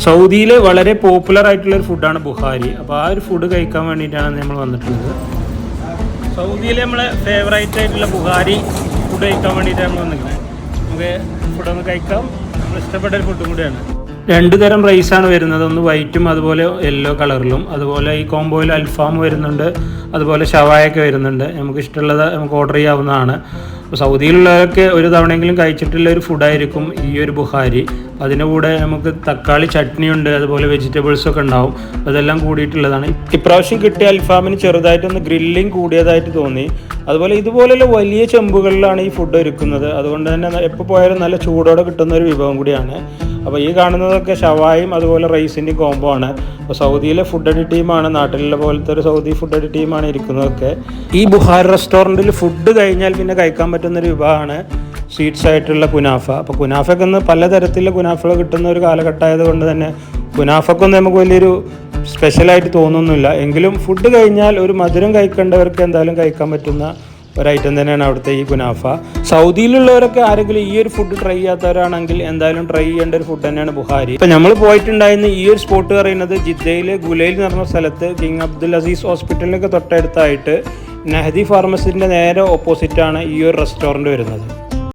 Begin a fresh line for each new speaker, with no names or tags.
സൗദിയിലെ വളരെ പോപ്പുലർ ആയിട്ടുള്ള ഒരു ഫുഡാണ് ബുഹാരി. അപ്പോൾ ആ ഒരു ഫുഡ് കഴിക്കാൻ വേണ്ടിയിട്ടാണ് നമ്മൾ വന്നിട്ടുള്ളത്. സൗദിയിലെ നമ്മളെ ഫേവറേറ്റ് ആയിട്ടുള്ള ബുഹാരി ഫുഡ് കഴിക്കാൻ വേണ്ടിയിട്ടാണ് നമ്മൾ വന്നിരിക്കുന്നത്. നമുക്ക് ഫുഡൊന്ന് കഴിക്കാം. നമ്മൾ ഇഷ്ടപ്പെട്ട ഒരു ഫുഡും കൂടിയാണ്. 2 തരം റൈസാണ് വരുന്നത്. ഒന്ന് വൈറ്റും അതുപോലെ യെല്ലോ കളറിലും. അതുപോലെ ഈ കോംബോയിൽ അൽഫാം വരുന്നുണ്ട്, അതുപോലെ ഷവായൊക്കെ വരുന്നുണ്ട്. നമുക്ക് ഇഷ്ടമുള്ളത് നമുക്ക് ഓർഡർ ചെയ്യാവുന്നതാണ്. അപ്പോൾ സൗദിയിലുള്ളവരൊക്കെ ഒരു തവണയെങ്കിലും കഴിച്ചിട്ടുള്ള ഒരു ഫുഡായിരിക്കും ഈ ഒരു ബുഹാരി. അതിൻ്റെ കൂടെ നമുക്ക് തക്കാളി ചട്നി ഉണ്ട്, അതുപോലെ വെജിറ്റബിൾസൊക്കെ ഉണ്ടാവും. അതെല്ലാം കൂടിയിട്ടുള്ളതാണ്. ഇപ്രാവശ്യം കിട്ടിയ അൽഫാമിന് ചെറുതായിട്ടൊന്ന് ഗ്രില്ലിങ് കൂടിയതായിട്ട് തോന്നി. അതുപോലെ ഇതുപോലെയുള്ള വലിയ ചെമ്പുകളിലാണ് ഈ ഫുഡ് ഒരുക്കുന്നത്. അതുകൊണ്ട് തന്നെ എപ്പോൾ പോയാലും നല്ല ചൂടോടെ കിട്ടുന്ന ഒരു വിഭവം കൂടിയാണ്. അപ്പോൾ ഈ കാണുന്നതൊക്കെ ഷവായും അതുപോലെ റൈസിൻ്റെയും കോംബോ ആണ്. അപ്പോൾ സൗദിയിലെ ഫുഡ് അടി ടീമാണ്, നാട്ടിലുള്ള പോലത്തെ ഒരു സൗദി ഫുഡ് അടി ടീമാണ് ഇരിക്കുന്നതൊക്കെ. ഈ ബുഹാരി റെസ്റ്റോറൻറ്റിൽ ഫുഡ് കഴിഞ്ഞാൽ പിന്നെ കഴിക്കാൻ പറ്റുന്നൊരു വിഭവമാണ് സ്വീറ്റ്സ് ആയിട്ടുള്ള കുനാഫ. അപ്പോൾ കുനാഫയ്ക്ക് ഒന്ന് പലതരത്തിലുള്ള കുനാഫകൾ കിട്ടുന്ന ഒരു കാലഘട്ടമായത് കൊണ്ട് തന്നെ കുനാഫക്കൊന്നും നമുക്ക് വലിയൊരു സ്പെഷ്യലായിട്ട് തോന്നുന്നില്ല. എങ്കിലും ഫുഡ് കഴിഞ്ഞാൽ ഒരു മധുരം കഴിക്കേണ്ടവർക്ക് എന്തായാലും കഴിക്കാൻ പറ്റുന്ന ഒരൈറ്റം തന്നെയാണ് അവിടുത്തെ ഈ കുനാഫ. സൗദിയിലുള്ളവരൊക്കെ ആരെങ്കിലും ഈ ഒരു ഫുഡ് ട്രൈ ചെയ്യാത്തവരാണെങ്കിൽ എന്തായാലും ട്രൈ ചെയ്യേണ്ട ഒരു ഫുഡ് തന്നെയാണ് ബുഹാരി. ഇപ്പം നമ്മൾ പോയിട്ടുണ്ടായിരുന്ന ഈ ഒരു സ്പോട്ട് പറയുന്നത് ജിദ്ദയിലെ ഗുലൈൽ എന്ന് പറഞ്ഞ സ്ഥലത്ത് കിങ് അബ്ദുൽ അസീസ് ഹോസ്പിറ്റലിനൊക്കെ തൊട്ടടുത്തായിട്ട് നഹദി ഫാർമസിൻ്റെ നേരെ ഓപ്പോസിറ്റാണ് ഈ ഒരു റെസ്റ്റോറൻറ്റ് വരുന്നത്.